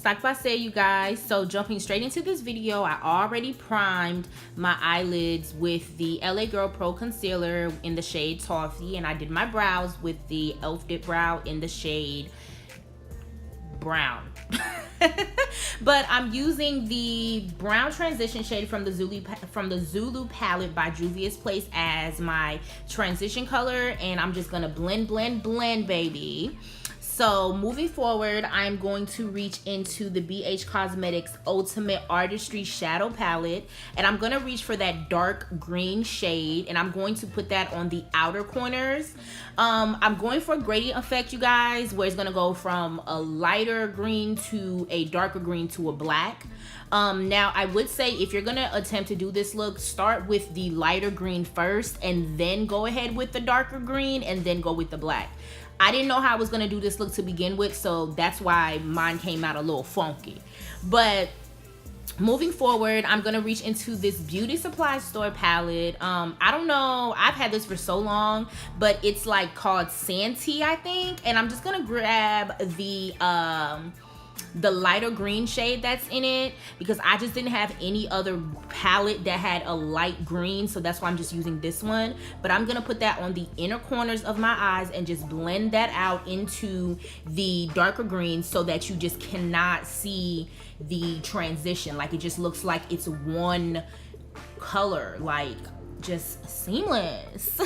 like I said, you guys, so jumping straight into this video, I already primed my eyelids with the LA Girl Pro Concealer in the shade Toffee, and I did my brows with the e.l.f. Dip Brow in the shade Brown. But I'm using the brown transition shade from the Zulu palette by Juvia's Place as my transition color, and I'm just gonna blend, baby. So moving forward, I'm going to reach into the BH Cosmetics Ultimate Artistry Shadow Palette, and I'm gonna reach for that dark green shade, and I'm going to put that on the outer corners. I'm going for a gradient effect, you guys, where it's gonna go from a lighter green to a darker green to a black. Now I would say if you're gonna attempt to do this look, start with the lighter green first and then go ahead with the darker green and then go with the black. I didn't know how I was gonna do this look to begin with, so that's why mine came out a little funky. But moving forward, I'm gonna reach into this beauty supply store palette. I don't know, I've had this for so long, but it's like called Santee, I think, and I'm just gonna grab the lighter green shade that's in it because I just didn't have any other palette that had a light green, so that's why I'm just using this one. But I'm gonna put that on the inner corners of my eyes and just blend that out into the darker green so that you just cannot see the transition. Like, it just looks like it's one color, like just seamless.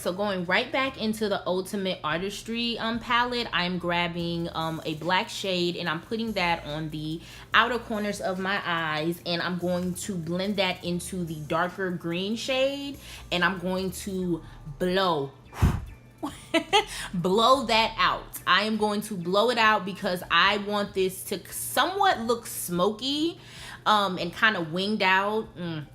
So going right back into the Ultimate Artistry palette, I'm grabbing a black shade and I'm putting that on the outer corners of my eyes, and I'm going to blend that into the darker green shade, and I'm going to blow that out. I am going to blow it out because I want this to somewhat look smoky and kind of winged out.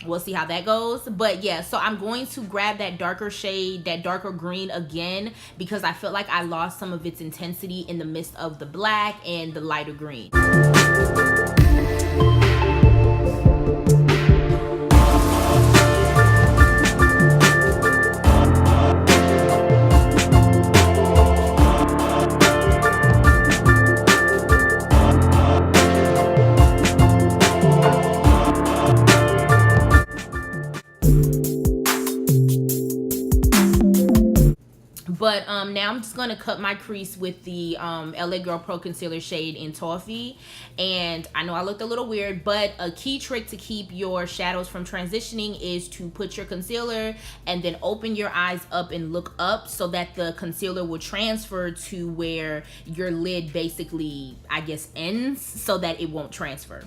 We'll see how that goes. But yeah, so I'm going to grab that darker shade, that darker green again, because I feel like I lost some of its intensity in the midst of the black and the lighter green. But now I'm just gonna cut my crease with the LA Girl Pro Concealer shade in Toffee. And I know I looked a little weird, but a key trick to keep your shadows from transitioning is to put your concealer and then open your eyes up and look up so that the concealer will transfer to where your lid basically, I guess, ends, so that it won't transfer.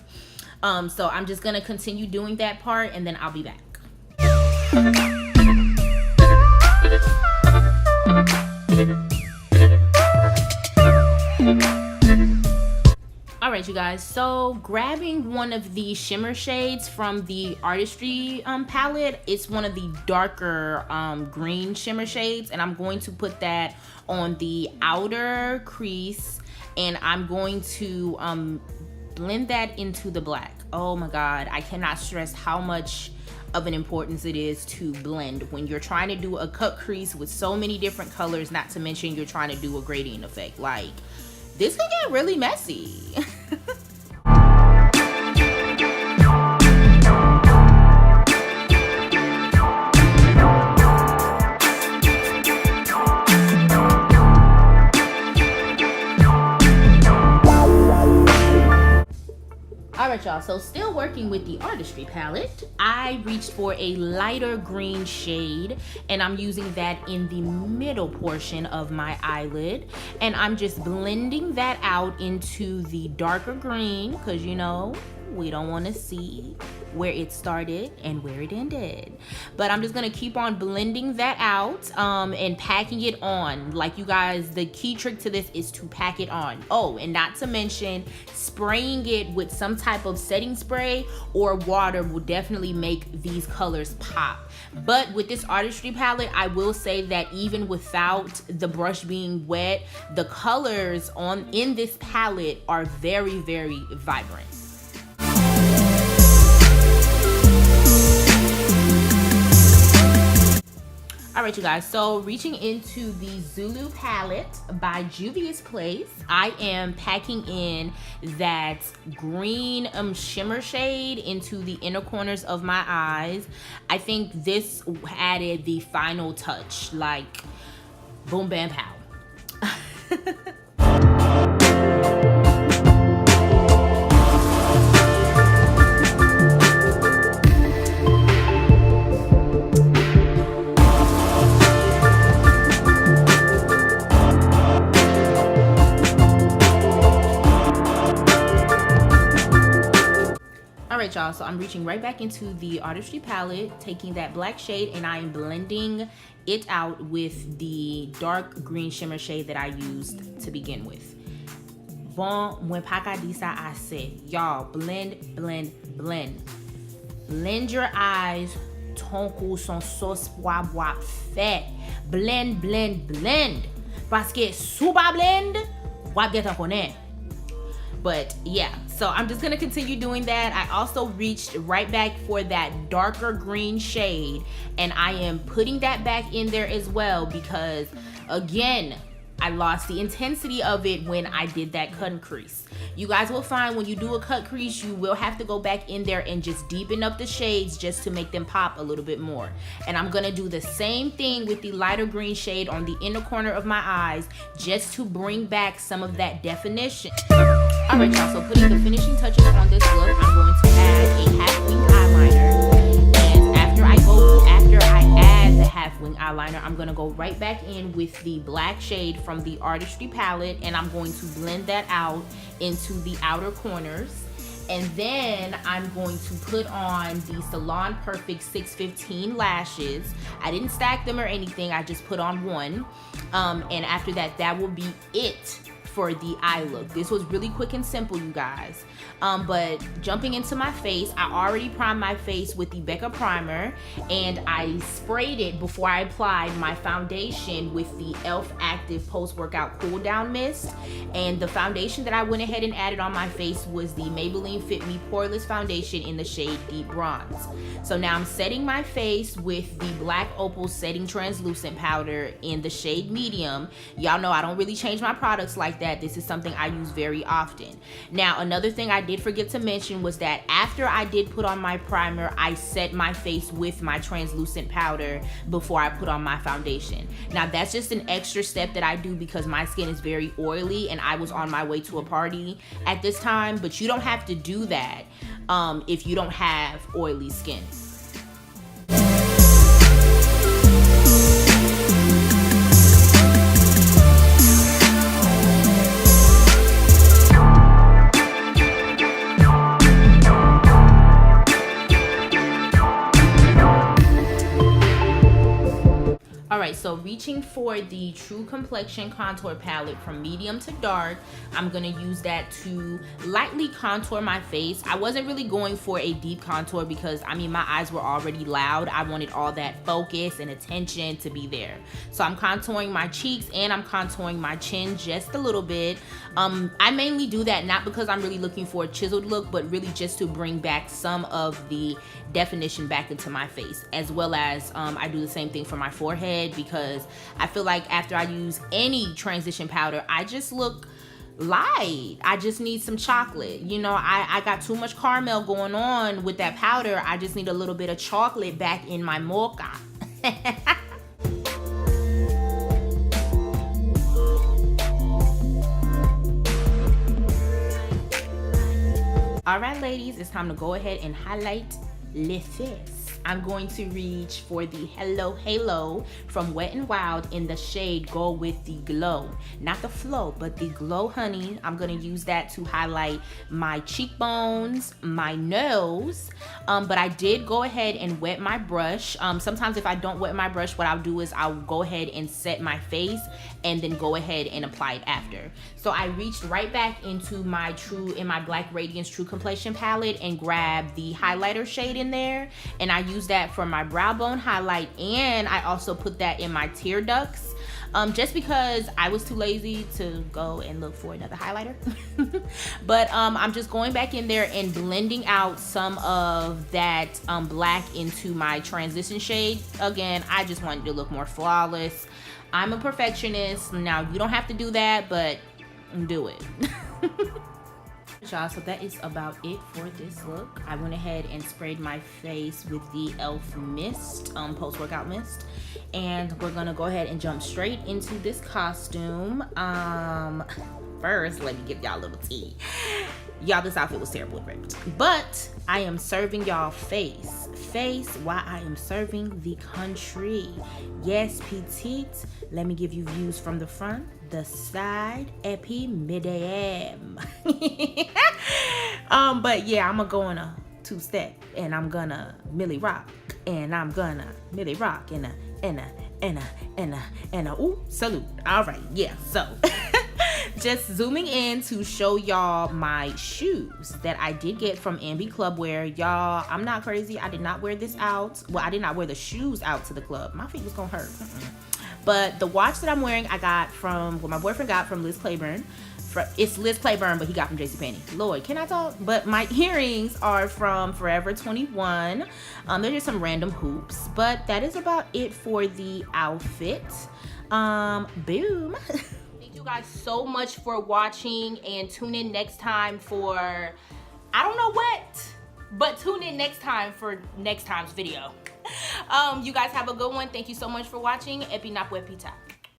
So I'm just gonna continue doing that part and then I'll be back. Alright, you guys, so grabbing one of the shimmer shades from the Artistry palette, it's one of the darker green shimmer shades, and I'm going to put that on the outer crease, and I'm going to blend that into the black. Oh my god, I cannot stress how much of an importance it is to blend when you're trying to do a cut crease with so many different colors, not to mention you're trying to do a gradient effect. Like, this can get really messy. Alright, y'all, so still working with the Artistry palette, I reached for a lighter green shade, and I'm using that in the middle portion of my eyelid, and I'm just blending that out into the darker green because, you know, we don't want to see where it started and where it ended. But I'm just gonna keep on blending that out and packing it on. Like, you guys, the key trick to this is to pack it on. Oh, and not to mention spraying it with some type of setting spray or water will definitely make these colors pop. But with this artistry palette, I will say that even without the brush being wet, the colors in this palette are very, very vibrant. All right, you guys, so reaching into the Zulu palette by Juvia's Place, I am packing in that green shimmer shade into the inner corners of my eyes. I think this added the final touch, like boom, bam, pow. Alright, y'all, so I'm reaching right back into the artistry palette, taking that black shade, and I am blending it out with the dark green shimmer shade that I used to begin with. Bon, mwen pa ka di sa ase. Y'all, blend, blend, blend. Blend your eyes. Ton kou son sos wap fait. Blend, blend, blend. Paske sou ba blend, wap get a konen. But yeah, so I'm just gonna continue doing that. I also reached right back for that darker green shade, and I am putting that back in there as well because, again, I lost the intensity of it when I did that cut crease. You guys will find when you do a cut crease, you will have to go back in there and just deepen up the shades just to make them pop a little bit more. And I'm gonna do the same thing with the lighter green shade on the inner corner of my eyes just to bring back some of that definition. All right, y'all, so putting the finishing touches on this look, I'm going to add a half wing eyeliner. And after I add the half wing eyeliner, I'm gonna go right back in with the black shade from the artistry palette, and I'm going to blend that out into the outer corners. And then I'm going to put on the Salon Perfect 615 lashes. I didn't stack them or anything, I just put on one. And after that, that will be it for the eye look. This was really quick and simple, you guys. But jumping into my face, I already primed my face with the Becca primer, and I sprayed it before I applied my foundation with the e.l.f. Active Post-Workout Cool Down Mist. And the foundation that I went ahead and added on my face was the Maybelline Fit Me Poreless Foundation in the shade Deep Bronze. So now I'm setting my face with the Black Opal Setting Translucent Powder in the shade Medium. Y'all know I don't really change my products like that. This is something I use very often. Now, another thing I did forget to mention was that after I did put on my primer, I set my face with my translucent powder before I put on my foundation. Now, that's just an extra step that I do because my skin is very oily and I was on my way to a party at this time, but you don't have to do that if you don't have oily skin. Alright, so reaching for the True Complexion Contour Palette from medium to dark, I'm going to use that to lightly contour my face. I wasn't really going for a deep contour because, I mean, my eyes were already loud. I wanted all that focus and attention to be there. So I'm contouring my cheeks and I'm contouring my chin just a little bit. I mainly do that not because I'm really looking for a chiseled look, but really just to bring back some of the definition back into my face, as well as I do the same thing for my forehead because I feel like after I use any transition powder, I just look light. I just need some chocolate. You know, I got too much caramel going on with that powder. I just need a little bit of chocolate back in my mocha. All right, ladies, it's time to go ahead and highlight les fesses. I'm going to reach for the Hello Halo from Wet n Wild in the shade Go With The Glow. Not the flow, but the glow, honey. I'm going to use that to highlight my cheekbones, my nose, But I did go ahead and wet my brush. Sometimes if I don't wet my brush, what I'll do is I'll go ahead and set my face and then go ahead and apply it after. So I reached right back into my Black Radiance True Complexion palette and grabbed the highlighter shade in there, and I used that for my brow bone highlight, and I also put that in my tear ducts. Just because I was too lazy to go and look for another highlighter. But I'm just going back in there and blending out some of that black into my transition shade. Again, I just wanted to look more flawless. I'm a perfectionist. Now, you don't have to do that, but do it. Y'all, so that is about it for this look. I went ahead and sprayed my face with the e.l.f. mist, post-workout mist, and we're gonna go ahead and jump straight into this costume. First, let me give y'all a little tea. Y'all, this outfit was terrible and ripped, but I am serving y'all face while I am serving the country. Yes, petite. Let me give you views from the front, the side, epi, mid-am. But yeah, I'm gonna go on a two-step, and I'm gonna milli rock, and I'm gonna milli rock, and a ooh, salute. All right, yeah, so just zooming in to show y'all my shoes that I did get from Ambi Clubwear. Y'all, I'm not crazy. I did not wear this out. Well, I did not wear the shoes out to the club. My feet was gonna hurt. But the watch that I'm wearing, I got from, my boyfriend got from Liz Claiborne. It's Liz Claiborne, but he got from JCPenney. Lord, can I talk? But my earrings are from Forever 21. They're just some random hoops. But that is about it for the outfit. Boom. Thank you guys so much for watching, and tune in next time for, I don't know what, but tune in next time for next time's video. You guys have a good one. Thank you so much for watching. Epi Napwepita.